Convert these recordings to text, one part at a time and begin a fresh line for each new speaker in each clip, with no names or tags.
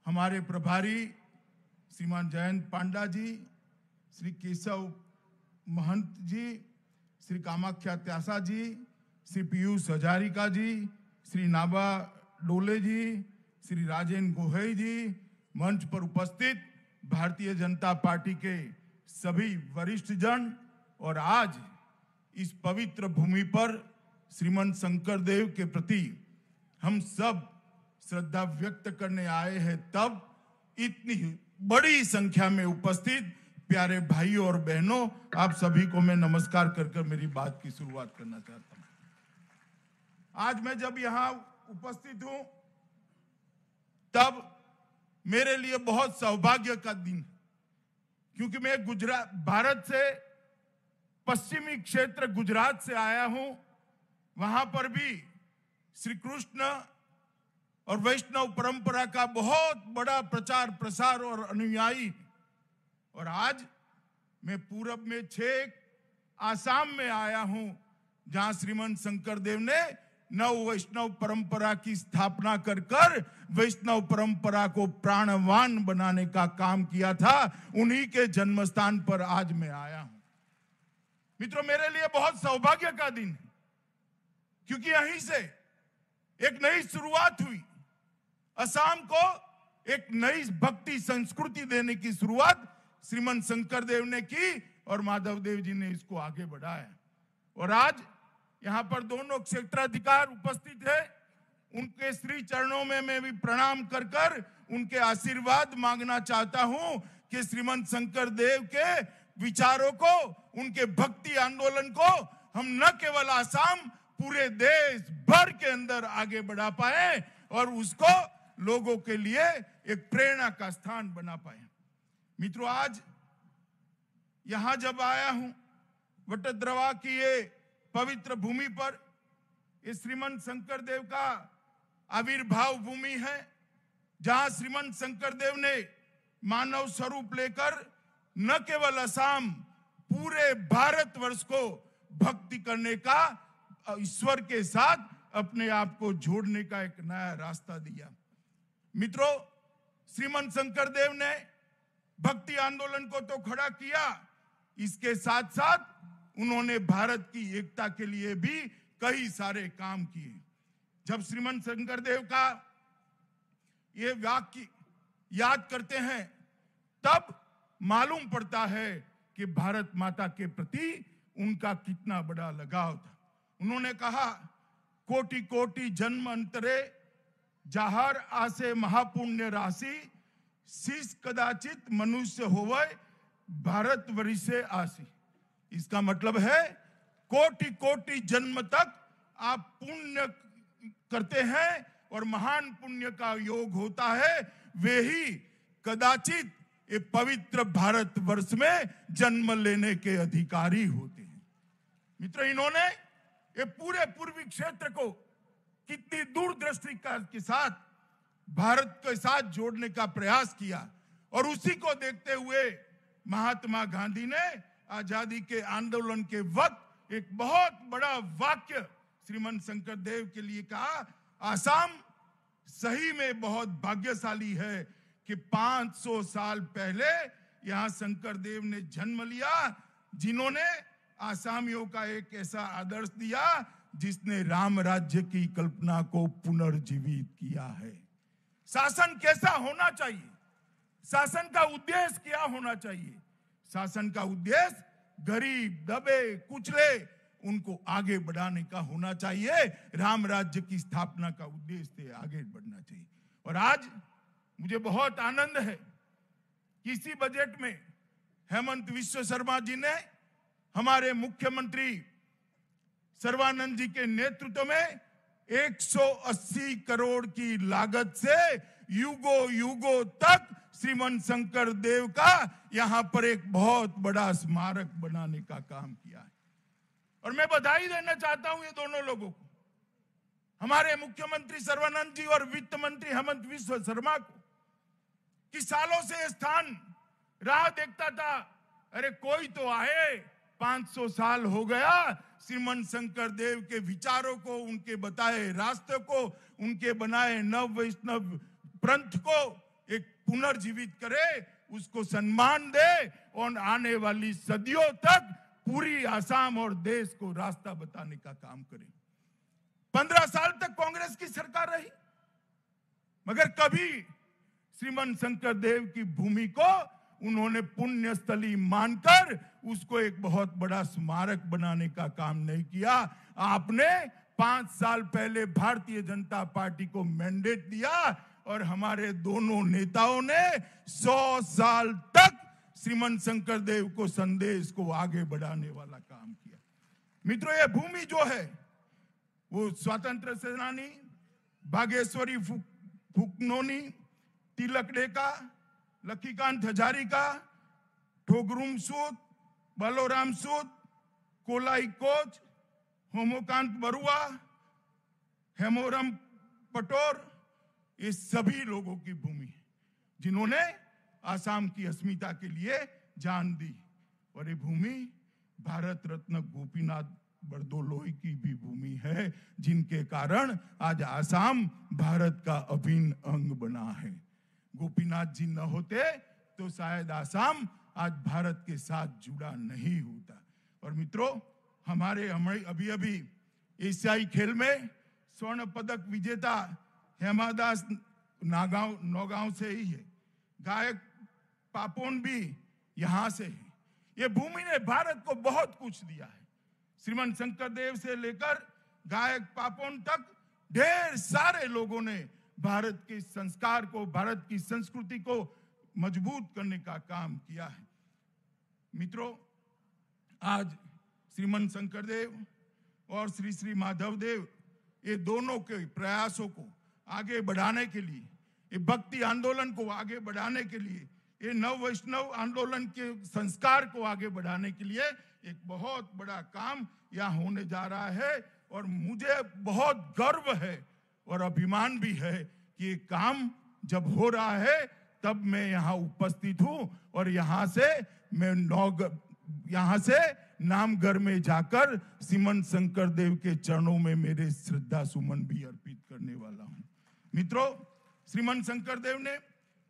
हमारे प्रभारी श्रीमान जयंत पांडा जी, श्री केशव महंत जी, श्री कामाख्या त्यासा जी, श्री पीयूष हजारिका जी, श्री नाबा डोले जी, श्री राजेंद्र गोहेई जी, मंच पर उपस्थित भारतीय जनता पार्टी के सभी वरिष्ठ जन और आज इस पवित्र भूमि पर श्रीमंत शंकर देव के प्रति हम सब श्रद्धा व्यक्त करने आए हैं, तब इतनी बड़ी संख्या में उपस्थित प्यारे भाइयों और बहनों, आप सभी को मैं नमस्कार कर मेरी बात की शुरुआत करना चाहता हूं। आज मैं जब यहां उपस्थित हूं तब मेरे लिए बहुत सौभाग्य का दिन है, क्योंकि मैं भारत से पश्चिमी क्षेत्र गुजरात से आया हूं। वहां पर भी श्री कृष्ण और वैष्णव परंपरा का बहुत बड़ा प्रचार प्रसार और अनुयायी, और आज मैं पूरब में छेक आसाम में आया हूं, जहां श्रीमंत शंकर देव ने नव वैष्णव परंपरा की स्थापना कर वैष्णव परंपरा को प्राणवान बनाने का काम किया था। उन्हीं के जन्म स्थान पर आज मैं आया हूं। मित्रों, मेरे लिए बहुत सौभाग्य का दिन है, क्योंकि यहीं से एक नई शुरुआत हुई। असम को एक नई भक्ति संस्कृति देने की शुरुआत श्रीमंत शंकर देव ने की और माधव देव जी ने इसको आगे बढ़ाया। और आज यहां पर दोनों क्षेत्राधिकार उपस्थित है, उनके श्री चरणों में मैं भी प्रणाम कर उनके आशीर्वाद मांगना चाहता हूं कि श्रीमंत शंकर देव के विचारों को, उनके भक्ति आंदोलन को हम न केवल आसाम, पूरे देश भर के अंदर आगे बढ़ा पाए और उसको लोगों के लिए एक प्रेरणा का स्थान बना पाए। मित्रों, आज यहां जब आया हूं वटद्रवा की ये पवित्र भूमि पर, ये श्रीमंत शंकर देव का आविर्भाव भूमि है, जहां श्रीमंत शंकर देव ने मानव स्वरूप लेकर न केवल असम, पूरे भारतवर्ष को भक्ति करने का, ईश्वर के साथ अपने आप को जोड़ने का एक नया रास्ता दिया। मित्रों, श्रीमंत शंकर देव ने भक्ति आंदोलन को तो खड़ा किया, इसके साथ साथ उन्होंने भारत की एकता के लिए भी कई सारे काम किए। जब श्रीमंत शंकर देव का ये वाक्य याद करते हैं तब मालूम पड़ता है कि भारत माता के प्रति उनका कितना बड़ा लगाव था। उन्होंने कहा, कोटि कोटि जन्म अंतरे जाहर आसे महापुण्य राशि, शीश कदाचित मनुष्य होवे भारत वरिसे आसी। इसका मतलब है कोटि कोटि जन्म तक आप पुण्य करते हैं और महान पुण्य का योग होता है, वे ही कदाचित ये पवित्र भारत वर्ष में जन्म लेने के अधिकारी होते हैं। मित्रों, इन्होंने ये पूरे पूर्वी क्षेत्र को कितनी दूरदृष्टि के साथ भारत के साथ जोड़ने का प्रयास किया, और उसी को देखते हुए महात्मा गांधी ने आजादी के आंदोलन के वक्त एक बहुत बड़ा वाक्य श्रीमंत शंकर देव के लिए कहा, आसाम सही में बहुत भाग्यशाली है कि 500 साल पहले यहां शंकर देव ने जन्म लिया, जिन्होंने आसामियों का एक ऐसा आदर्श दिया जिसने राम राज्य की कल्पना को पुनर्जीवित किया है। शासन कैसा होना चाहिए, शासन का उद्देश्य क्या होना चाहिए? शासन का उद्देश्य गरीब, दबे, कुचले उनको आगे बढ़ाने का होना चाहिए। राम राज्य की स्थापना का उद्देश्य से आगे बढ़ना चाहिए। और आज मुझे बहुत आनंद है कि इसी बजट में हेमंत विश्व शर्मा जी ने हमारे मुख्यमंत्री सर्बानंद जी के नेतृत्व में 180 करोड़ की लागत से युगों युगों तक श्रीमंत शंकर देव का यहां पर एक बहुत बड़ा स्मारक बनाने का काम किया है। और मैं बधाई देना चाहता हूं ये दोनों लोगों को, हमारे मुख्यमंत्री सर्बानंद जी और वित्त मंत्री हेमंत विश्व शर्मा को, कि सालों से स्थान राह देखता था, अरे कोई तो आए, 500 साल हो गया श्रीमंत शंकर देव के विचारों को, उनके बताए रास्ते को, उनके बनाए नव वैष्णव पंथ को एक पुनर्जीवित करे, उसको सम्मान दे और आने वाली सदियों तक पूरी आसाम और देश को रास्ता बताने का काम करे। 15 साल तक कांग्रेस की सरकार रही, मगर कभी श्रीमंत शंकर देव की भूमि को उन्होंने पुण्य स्थली मानकर उसको एक बहुत बड़ा स्मारक बनाने का काम नहीं किया। आपने 5 साल पहले भारतीय जनता पार्टी को मैंडेट दिया और हमारे दोनों नेताओं ने 100 साल तक श्रीमंत शंकर देव को संदेश को आगे बढ़ाने वाला काम किया। मित्रों, ये भूमि जो है वो स्वतंत्र सेनानी बागेश्वरी फुकनोनी, तिलक डेका, लक्कीकांत हजारिका, ठोगरुम सूद, बलोराम सूद, कोलाई कोच, होमोकांत बरुआ, हेमोरम पटोर, ये सभी लोगों की भूमि है जिन्होंने आसाम की अस्मिता के लिए जान दी। और ये भूमि भारत रत्न गोपीनाथ बरदोलोई की भी भूमि है, जिनके कारण आज आसाम भारत का अभिन्न अंग बना है। गोपीनाथ जी न होते तो शायद आसाम आज भारत के साथ जुड़ा नहीं होता। और मित्रों, हमारे अभी अभी एशियाई खेल में स्वर्ण पदक विजेता हेमादास नौगांव से ही है, गायक पापोन भी यहां से है। ये भूमि ने भारत को बहुत कुछ दिया है। श्रीमंत शंकर देव से लेकर गायक पापोन तक ढेर सारे लोगों ने भारत के संस्कार को, भारत की संस्कृति को मजबूत करने का काम किया है। मित्रों, आज श्रीमंत शंकर देव और श्री श्री माधव देव, ये दोनों के प्रयासों को आगे बढ़ाने के लिए, ये भक्ति आंदोलन को आगे बढ़ाने के लिए, ये नव वैष्णव आंदोलन के संस्कार को आगे बढ़ाने के लिए एक बहुत बड़ा काम यहाँ होने जा रहा है। और मुझे बहुत गर्व है और अभिमान भी है कि ये काम जब हो रहा है तब मैं यहाँ उपस्थित हूँ और यहाँ से नामगढ़ में जाकर श्रीमंत शंकर देव के चरणों में मेरे श्रद्धा सुमन भी अर्पित करने वाला हूँ। मित्रों, श्रीमंत शंकर देव ने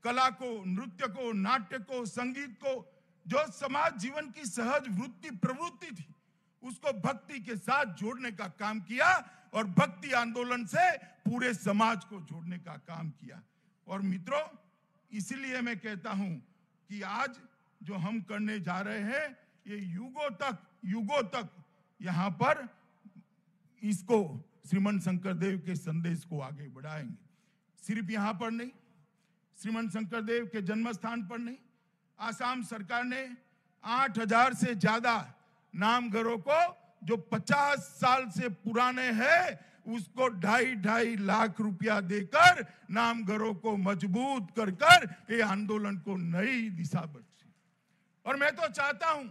कला को, नृत्य को, नाट्य को, संगीत को, जो समाज जीवन की सहज वृत्ति प्रवृत्ति थी, उसको भक्ति के साथ जोड़ने का काम किया और भक्ति आंदोलन से पूरे समाज को जोड़ने का काम किया। और मित्रों, इसलिए मैं कहता हूं कि आज जो हम करने जा रहे हैं, ये युगों तक यहां पर इसको श्रीमंत शंकर देव के संदेश को आगे बढ़ाएंगे। सिर्फ यहां पर नहीं, श्रीमंत शंकर देव के जन्म स्थान पर नहीं, आसाम सरकार ने 8000 से ज्यादा नामघरों को जो 50 साल से पुराने हैं, उसको 2.5 लाख रुपया देकर नामघरों को मजबूत कर ये आंदोलन को नई दिशा बख्शी। और मैं तो चाहता हूं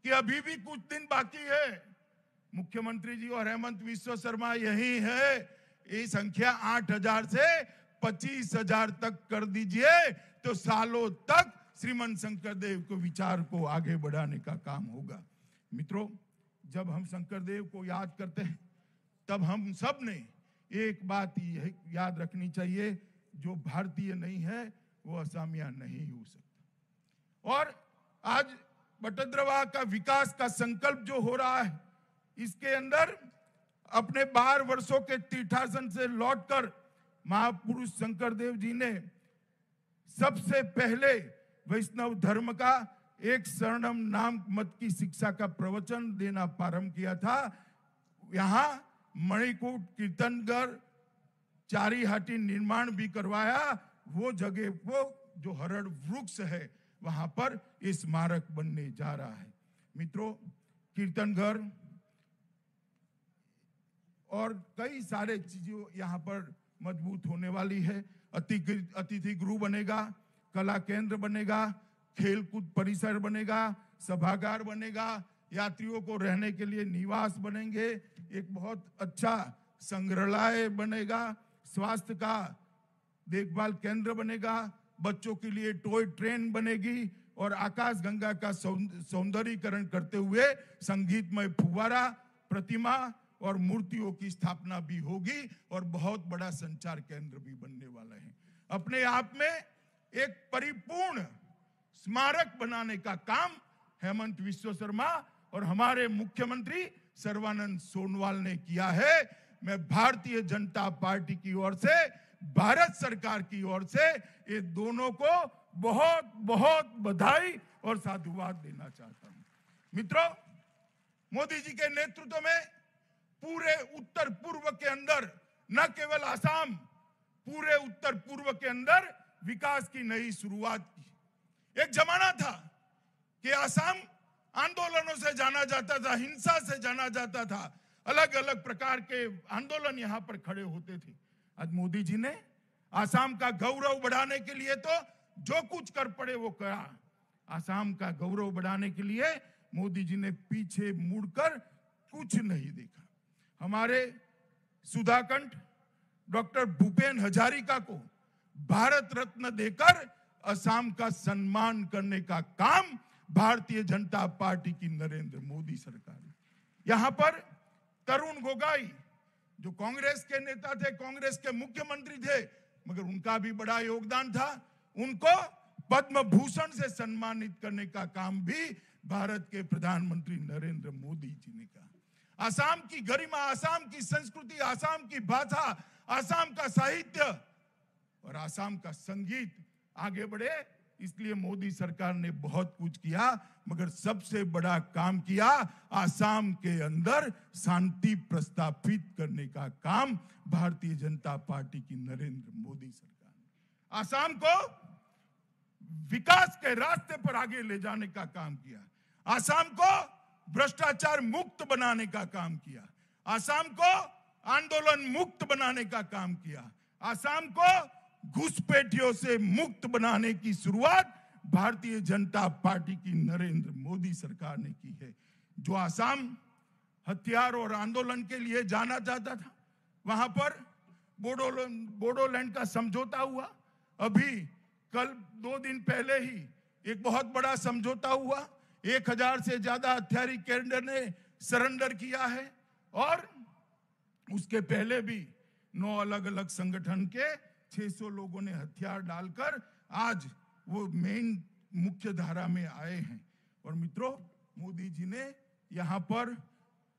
कि अभी भी कुछ दिन बाकी है, मुख्यमंत्री जी और हेमंत विश्व शर्मा यही है, ये संख्या 8000 से 25,000 तक कर दीजिए तो सालों तक श्रीमंत शंकर देव को विचार को आगे बढ़ाने का काम होगा। मित्रों, जब हम शंकर देव को याद करते हैं तब हम सब ने एक बात याद रखनी चाहिए, जो भारतीय नहीं है वो असामिया नहीं हो सकता। और आज बटद्रवा का विकास का संकल्प जो हो रहा है, इसके अंदर अपने 12 वर्षों के तीर्थासन से लौटकर महापुरुष शंकर देव जी ने सबसे पहले वैष्णव धर्म का एक शरणम नाम मत की शिक्षा का प्रवचन देना प्रारंभ किया था। यहाँ मणिकूट, कीर्तनगढ़, चारीहाटी निर्माण भी करवाया। वो जगह वो जो हरड़ वृक्ष है वहां पर इस स्मारक बनने जा रहा है। मित्रों, कीर्तनगढ़ और कई सारे चीजें यहाँ पर मजबूत होने वाली है। अतिथि गृह बनेगा, कला केंद्र बनेगा, खेलकूद परिसर बनेगा, सभागार बनेगा, यात्रियों को रहने के लिए निवास बनेंगे, एक बहुत अच्छा संग्रहालय बनेगा, स्वास्थ्य का देखभाल केंद्र बनेगा, बच्चों के लिए टॉय ट्रेन बनेगी और आकाश गंगा का सौंदर्यीकरण करते हुए संगीतमय फुवारा, प्रतिमा और मूर्तियों की स्थापना भी होगी और बहुत बड़ा संचार केंद्र भी बनने वाला है। अपने आप में एक परिपूर्ण स्मारक बनाने का काम हेमंत विश्व शर्मा और हमारे मुख्यमंत्री सर्बानंद सोनोवाल ने किया है। मैं भारतीय जनता पार्टी की ओर से, भारत सरकार की ओर से ये दोनों को बहुत बहुत बधाई और साधुवाद देना चाहता हूं। मित्रों, मोदी जी के नेतृत्व में पूरे उत्तर पूर्व के अंदर, न केवल आसाम, पूरे उत्तर पूर्व के अंदर विकास की नई शुरुआत की। एक जमाना था कि आसाम आंदोलनों से जाना जाता था, हिंसा से जाना जाता था, अलग अलग प्रकार के आंदोलन यहां पर खड़े होते थे। आज मोदी जी ने आसाम का गौरव बढ़ाने के लिए तो जो कुछ कर पड़े वो करा। आसाम का गौरव बढ़ाने के लिए मोदी जी ने पीछे मुड़कर कुछ नहीं देखा। हमारे सुधाकंठ डॉक्टर भूपेन हजारिका को भारत रत्न देकर असम का सम्मान करने का काम भारतीय जनता पार्टी की नरेंद्र मोदी सरकार। यहां पर तरुण गोगोई जो कांग्रेस के नेता थे, कांग्रेस के मुख्यमंत्री थे, मगर उनका भी बड़ा योगदान था। उनको पद्म भूषण से सम्मानित करने का काम भी भारत के प्रधानमंत्री नरेंद्र मोदी जी ने कहा। आसाम की गरिमा, आसाम की संस्कृति, आसाम की भाषा, आसाम का साहित्य और आसाम का संगीत आगे बढ़े, इसलिए मोदी सरकार ने बहुत कुछ किया। मगर सबसे बड़ा काम किया, आसाम के अंदर शांति प्रस्थापित करने का काम भारतीय जनता पार्टी की नरेंद्र मोदी सरकार ने आसाम को विकास के रास्ते पर आगे ले जाने का काम किया। आसाम को भ्रष्टाचार मुक्त बनाने का काम किया। आसाम को आंदोलन मुक्त बनाने का काम किया। आसाम को घुसपैठियों से मुक्त बनाने की शुरुआत भारतीय जनता पार्टी की नरेंद्र मोदी सरकार ने की है। जो आसाम हथियार और आंदोलन के लिए जाना जाता था, वहां पर बोडोलैंड का समझौता हुआ। अभी कल 2 दिन पहले ही एक बहुत बड़ा समझौता हुआ। 1000 से ज्यादा हथियारी कैडर ने सरेंडर किया है और उसके पहले भी 9 अलग अलग संगठन के 600 लोगों ने हथियार डालकर आज वो मेन मुख्य धारा में आए हैं। और मित्रों, मोदी जी ने यहां पर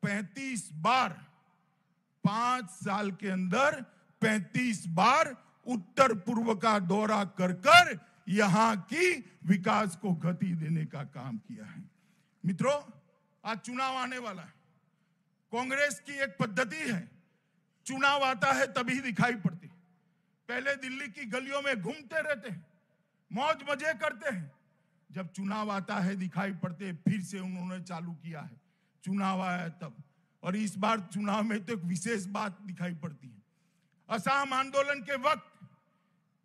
35 बार, 5 साल के अंदर 35 बार उत्तर पूर्व का दौरा कर यहां की विकास को गति देने का काम किया है। मित्रों, आज चुनाव आने वाला है। कांग्रेस की एक पद्धति है, चुनाव आता है तभी दिखाई पड़ती। पहले दिल्ली की गलियों में घूमते रहते हैं, मौज मजे करते हैं, जब चुनाव आता है दिखाई पड़ते। फिर से उन्होंने चालू किया है, चुनाव आया तब। और इस बार चुनाव में तो एक विशेष बात दिखाई पड़ती है। असम आंदोलन के वक्त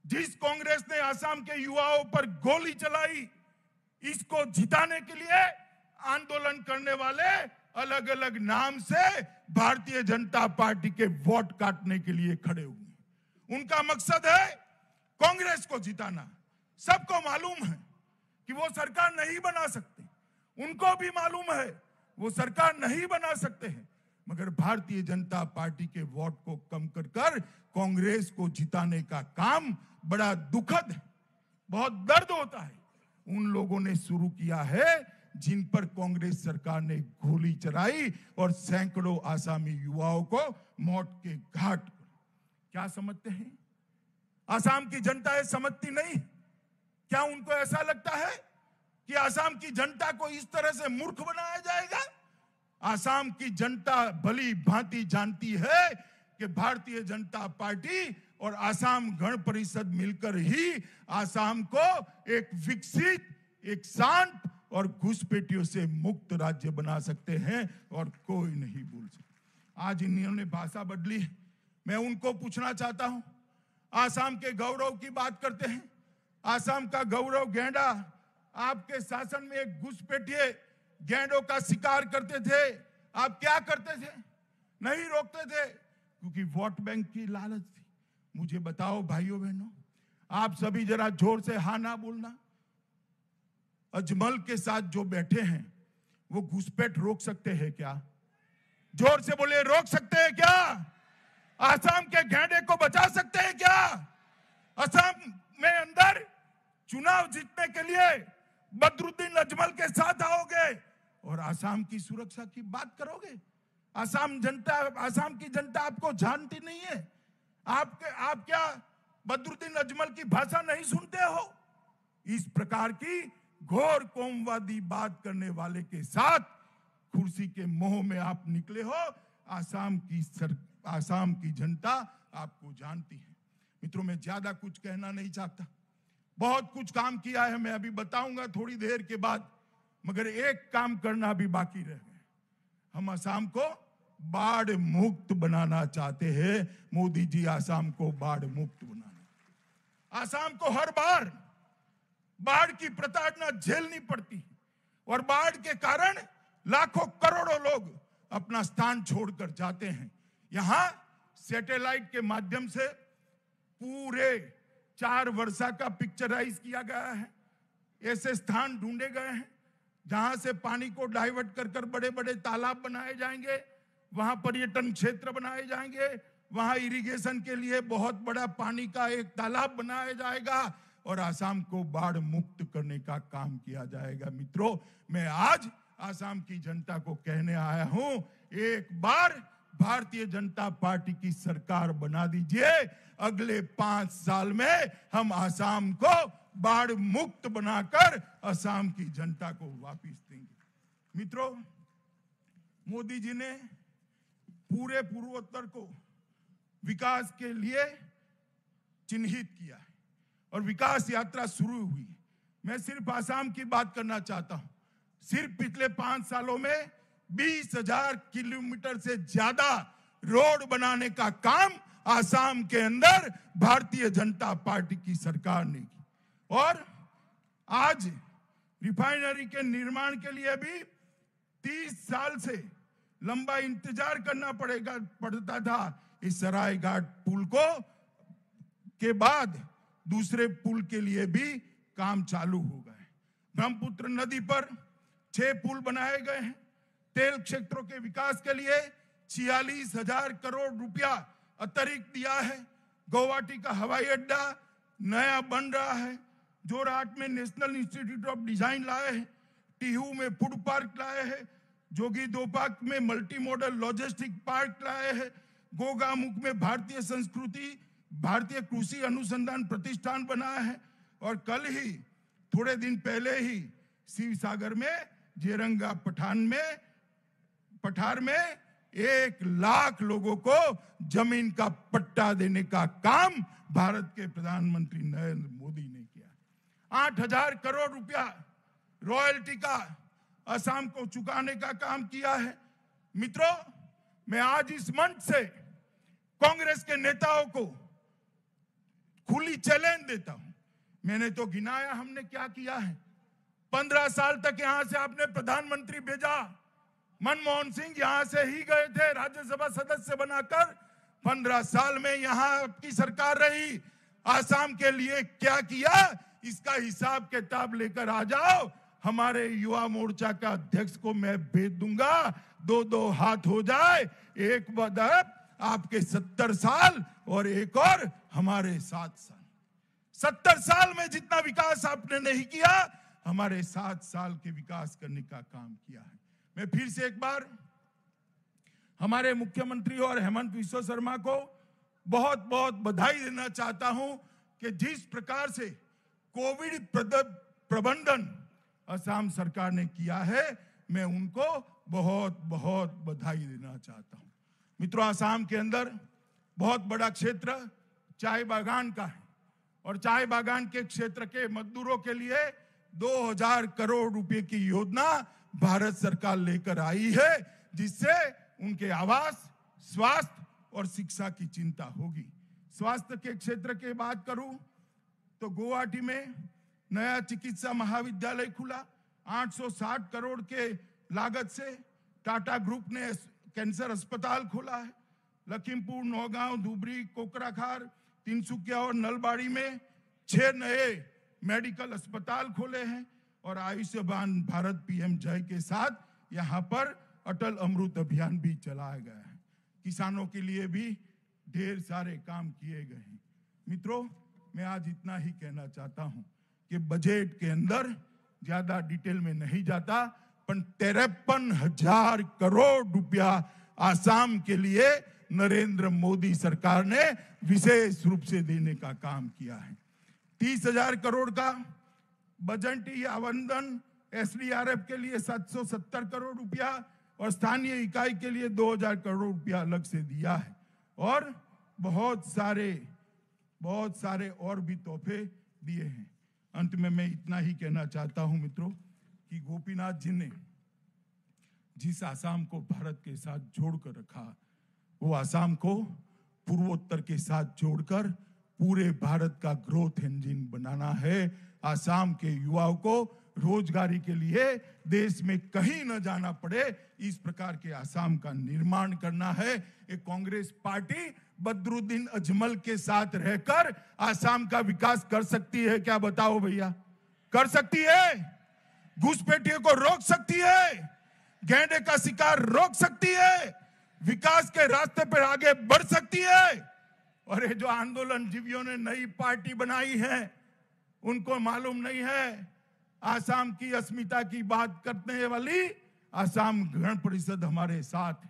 जिस कांग्रेस ने असम के युवाओं पर गोली चलाई, इसको जिताने के लिए आंदोलन करने वाले अलग अलग नाम से भारतीय जनता पार्टी के वोट काटने के लिए खड़े हुए। उनका मकसद है कांग्रेस को जिताना। सबको मालूम है कि वो सरकार नहीं बना सकते, उनको भी मालूम है वो सरकार नहीं बना सकते हैं, मगर भारतीय जनता पार्टी के वोट को कम कर कांग्रेस को जिताने का काम बड़ा दुखद है, बहुत दर्द होता है। उन लोगों ने शुरू किया है जिन पर कांग्रेस सरकार ने गोली चलाई और सैकड़ों आसामी युवाओं को मौत के घाट पर। क्या समझते हैं आसाम की जनता? ये समझती नहीं। क्या उनको ऐसा लगता है कि आसाम की जनता को इस तरह से मूर्ख बनाया जाएगा? आसाम की जनता भली भांति जानती है कि भारतीय जनता पार्टी और आसाम गण परिषद मिलकर ही आसाम को एक विकसित, एक शांत और घुसपैठियों से मुक्त राज्य बना सकते हैं और कोई नहीं बोल सकता। आज इन्होंने भाषा बदली है। मैं उनको पूछना चाहता हूं, आसाम के गौरव की बात करते हैं। आसाम का गौरव गैंडा, आपके शासन में एक घुसपैठिए गैंडों का शिकार करते थे, आप क्या करते थे? नहीं रोकते थे, क्योंकि वोट बैंक की लालच थी। मुझे बताओ भाइयों बहनों, आप सभी जरा जोर से हाँ ना बोलना। अजमल के साथ जो बैठे हैं वो घुसपैठ रोक सकते हैं क्या? जोर से बोले, रोक सकते हैं क्या? आसाम के गैंडे को बचा सकते हैं क्या? असम में अंदर चुनाव जीतने के लिए बदरुद्दीन अजमल के साथ आओगे और आसाम की सुरक्षा की बात करोगे। आसाम की जनता आपको जानती नहीं है। आप क्या बदरुद्दीन अजमल की भाषा नहीं सुनते हो? इस प्रकार की घोर कौमवादी बात करने वाले के साथ कुर्सी के मोह में आप निकले हो। आसाम की जनता आपको जानती है। मित्रों, मैं ज्यादा कुछ कहना नहीं चाहता। बहुत कुछ काम किया है, मैं अभी बताऊंगा थोड़ी देर के बाद, मगर एक काम करना भी बाकी रह गया। हम आसाम को बाढ़ मुक्त बनाना चाहते हैं। मोदी जी आसाम को बाढ़ मुक्त बनाना। आसाम को हर बार बाढ़ की प्रताड़ना झेलनी पड़ती है और बाढ़ के कारण लाखों करोड़ों लोग अपना स्थान छोड़कर जाते हैं। यहां सैटेलाइट के माध्यम से पूरे 4 वर्षा का पिक्चराइज किया गया है। ऐसे स्थान ढूंढे गए हैं जहां से पानी को डाइवर्ट कर बड़े बड़े तालाब बनाए जाएंगे, वहां पर्यटन क्षेत्र बनाए जाएंगे, वहां इरिगेशन के लिए बहुत बड़ा पानी का एक तालाब बनाया जाएगा और आसाम को बाढ़ मुक्त करने का काम किया जाएगा। मित्रों, मैं आज आसाम की जनता को कहने आया हूं, एक बार भारतीय जनता पार्टी की सरकार बना दीजिए। अगले 5 साल में हम आसाम को बाढ़ मुक्त बनाकर आसाम की जनता को वापस देंगे। मित्रों, मोदी जी ने पूरे पूर्वोत्तर को विकास के लिए चिन्हित किया है और विकास यात्रा शुरू हुई। मैं सिर्फ आसाम की बात करना चाहता हूं। सिर्फ पिछले 5 सालों में 20,000 किलोमीटर से ज्यादा रोड बनाने का काम आसाम के अंदर भारतीय जनता पार्टी की सरकार ने की। और आज रिफाइनरी के निर्माण के लिए भी 30 साल से लंबा इंतजार करना पड़ता था। इस सरायघाट पुल को के बाद दूसरे पुल के लिए भी काम चालू हो गए। ब्रह्मपुत्र नदी पर 6 पुल बनाए गए हैं। तेल क्षेत्रों के विकास के लिए 46,000 करोड़ रुपया अतिरिक्त दिया है। गुवाहाटी का हवाई अड्डा नया बन रहा है। जोरहाट में नेशनल इंस्टीट्यूट ऑफ डिजाइन लाए हैं। टीहू में फूड पार्क लाए हैं। जोगीघोपा में मल्टी मॉडल लॉजिस्टिक पार्क लाए हैं। गोगामुख में भारतीय कृषि अनुसंधान प्रतिष्ठान बनाया है। और कल ही थोड़े दिन पहले ही शिवसागर में जेरंगा पठार में 1 लाख लोगों को जमीन का पट्टा देने का काम भारत के प्रधानमंत्री नरेंद्र मोदी ने किया। 8,000 करोड़ रुपया रॉयल्टी का असम को चुकाने का काम किया है। मित्रों, मैं आज इस मंच से कांग्रेस के नेताओं को खुली चैलेंज देता हूं। मैंने तो गिनाया हमने क्या किया है। 15 साल तक यहां से आपने प्रधानमंत्री भेजा। मनमोहन सिंह यहां से ही गए थे राज्यसभा सदस्य बनाकर। 15 साल में यहां आपकी सरकार रही। आसाम के लिए क्या किया, इसका हिसाब किताब लेकर आ जाओ। हमारे युवा मोर्चा का अध्यक्ष को मैं भेज दूंगा। 2-2 हाथ हो जाए, एक बदब आपके 70 साल और एक और हमारे 7 साल। 70 साल में जितना विकास आपने नहीं किया, हमारे 7 साल के विकास करने का काम किया है। मैं फिर से एक बार हमारे मुख्यमंत्री और हेमंत बिस्वा शर्मा को बहुत बहुत बधाई देना चाहता हूं कि जिस प्रकार से कोविड प्रबंधन असम सरकार ने किया है, मैं उनको बहुत बहुत बधाई देना चाहता हूं। मित्रों, असम के अंदर बहुत बड़ा क्षेत्र चाय बागान का है और चाय बागान के क्षेत्र के मजदूरों के लिए 2,000 करोड़ रुपए की योजना भारत सरकार लेकर आई है, जिससे उनके आवास, स्वास्थ्य और शिक्षा की चिंता होगी। स्वास्थ्य के क्षेत्र की बात करूं तो गुवाहाटी में नया चिकित्सा महाविद्यालय खुला। 860 करोड़ के लागत से टाटा ग्रुप ने कैंसर अस्पताल खोला है। लखीमपुर, नौगांव, धुबरी, कोकराखार, तिनसुकिया और नलबाड़ी में 6 नए मेडिकल अस्पताल खोले हैं और आयुष्मान भारत पीएम जय के साथ यहां पर अटल अमृत अभियान भी चलाया गया है। किसानों के लिए भी ढेर सारे काम किए गए हैं। मित्रों, मैं आज इतना ही कहना चाहता हूं कि बजट के अंदर ज्यादा डिटेल में नहीं जाता, पर 53,000 करोड़ रुपया आसाम के लिए नरेंद्र मोदी सरकार ने विशेष रूप से देने का काम किया है। 30,000 करोड़ का बजट आवंटन एसडीआरएफ के लिए 770 करोड़ रुपया और स्थानीय इकाई के लिए 2,000 करोड़ रुपया अलग से दिया है, और बहुत सारे और भी तोहफे दिए हैं। अंत में मैं इतना ही कहना चाहता हूं मित्रों कि गोपीनाथ जी ने जिस आसाम को भारत के साथ जोड़कर रखा, वो आसाम को पूर्वोत्तर के साथ जोड़कर पूरे भारत का ग्रोथ इंजन बनाना है। आसाम के युवाओं को रोजगारी के लिए देश में कहीं न जाना पड़े, इस प्रकार के आसाम का निर्माण करना है। एक कांग्रेस पार्टी बदरुद्दीन अजमल के साथ रहकर आसाम का विकास कर सकती है क्या? बताओ भैया, कर सकती है? घुसपैठियों को रोक सकती है? गैंडे का शिकार रोक सकती है? विकास के रास्ते पर आगे बढ़ सकती है? और ये जो आंदोलन जीवियों ने नई पार्टी बनाई है, उनको मालूम नहीं है आसाम की अस्मिता की बात करने वाली आसाम गण परिषद हमारे साथ है।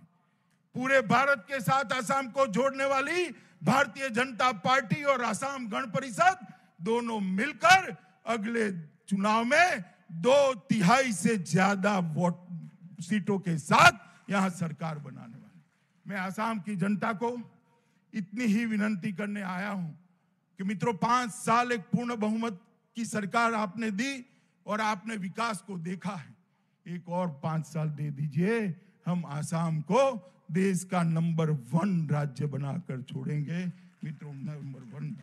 पूरे भारत के साथ आसाम को जोड़ने वाली भारतीय जनता पार्टी और आसाम गण परिषद दोनों मिलकर अगले चुनाव में 2/3 से ज्यादा वोट सीटों के साथ यहां सरकार बनाने वाली। मैं आसाम की जनता को इतनी ही विनंती करने आया हूं कि मित्रों, 5 साल एक पूर्ण बहुमत की सरकार आपने दी और आपने विकास को देखा है। एक और 5 साल दे दीजिए, हम आसाम को देश का नंबर 1 राज्य बनाकर छोड़ेंगे। मित्रों, नंबर 1।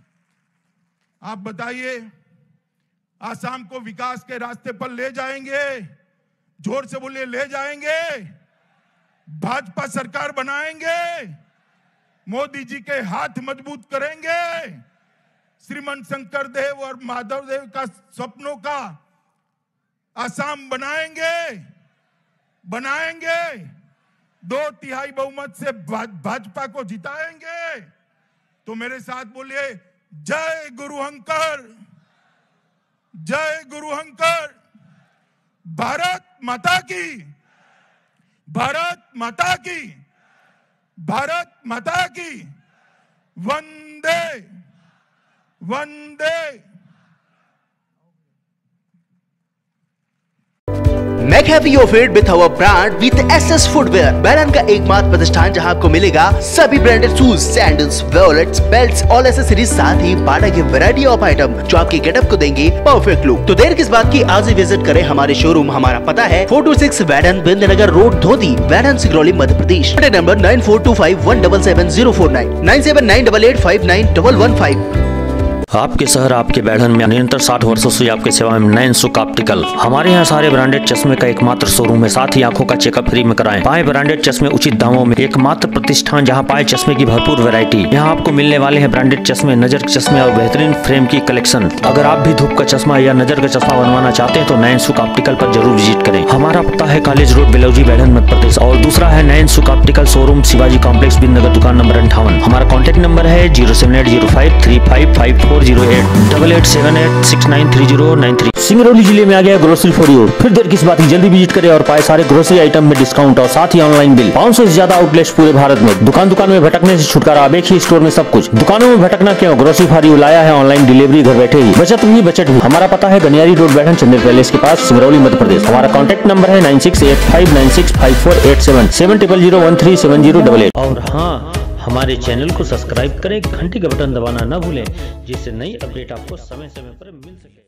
आप बताइए, आसाम को विकास के रास्ते पर ले जाएंगे? जोर से बोलिए, ले जाएंगे? भाजपा सरकार बनाएंगे? मोदी जी के हाथ मजबूत करेंगे? श्रीमंत शंकर देव और माधव देव का सपनों का आसाम बनाएंगे? 2/3 बहुमत से भाजपा को जिताएंगे? तो मेरे साथ बोलिए, जय गुरु हंकर, जय गुरु हंकर। भारत माता की, भारत माता की, भारत माता की। वंदे वंदे।
McHappy offered with our brand with SS Footwear, बैरन का एकमात्र प्रतिष्ठान जहां आपको मिलेगा सभी branded shoes, sandals, wallets, belts और एसेसरीज, साथ ही बाटा की वैरायटी ऑफ आइटम जो आपके गेटअप को देंगे परफेक्ट लुक। तो देर किस बात की, आज ही विजिट करें हमारे शोरूम। हमारा पता है 426 वैडन, बिंदनगर रोड, धोती, वैडन, सिगरौली, मध्य प्रदेश। नंबर 9425177049, 9798859115।
आपके शहर आपके बैठन में निरंतर 60 वर्षों से आपकी सेवा में नयन सुख ऑप्टिकल। हमारे यहाँ सारे ब्रांडेड चश्मे का एकमात्र शोरूम है, साथ ही आंखों का चेकअप फ्री में कराएं। पाए ब्रांडेड चश्मे उचित दामों में, एकमात्र प्रतिष्ठान जहाँ पाए चश्मे की भरपूर वैरायटी। यहाँ आपको मिलने वाले हैं ब्रांडेड चश्मे, नजर के चश्मे और बेहतरीन फ्रेम की कलेक्शन। अगर आप भी धूप का चश्मा या नजर का चश्मा बनवाना चाहते हैं तो नयन सुख ऑप्टिकल पर जरूर विजिट करें। हमारा पता है कॉलेज रोड, बेलौजी, बैठन, मध्य प्रदेश। और दूसरा है नयन सुख ऑप्टिकल शोरूम, शिवाजी कॉम्प्लेक्स, बिंदनगर, दुकान नंबर 58। हमारा कॉन्टैक्ट नंबर है 07805355408 8878693093। सिंगरौली जिले में आ गया ग्रोसरी फॉर यू। फिर देर किस बात की, जल्दी विजिट करें और पाए सारे ग्रोसरी आइटम में डिस्काउंट और साथ ही ऑनलाइन बिल। 500 से ज्यादा आउटलेट्स पूरे भारत में। दुकान में भटकने से छुटकारा, अब एक ही स्टोर में सब कुछ। दुकानों में भटकना क्यों, ग्रोसरी फॉर यू लाया है ऑनलाइन डिलीवरी घर बैठे ही। बचत भी। हमारा पता है गनियारी रोड, बैठन, चंदेर पैलेस के पास, सिंगरौली, मध्य प्रदेश। हमारा कॉन्टैक्ट नंबर है 9685965487 7001370708। और हाँ, हमारे चैनल को सब्सक्राइब करें, घंटी का बटन दबाना न भूलें, जिससे नई अपडेट आपको समय समय पर मिल सके।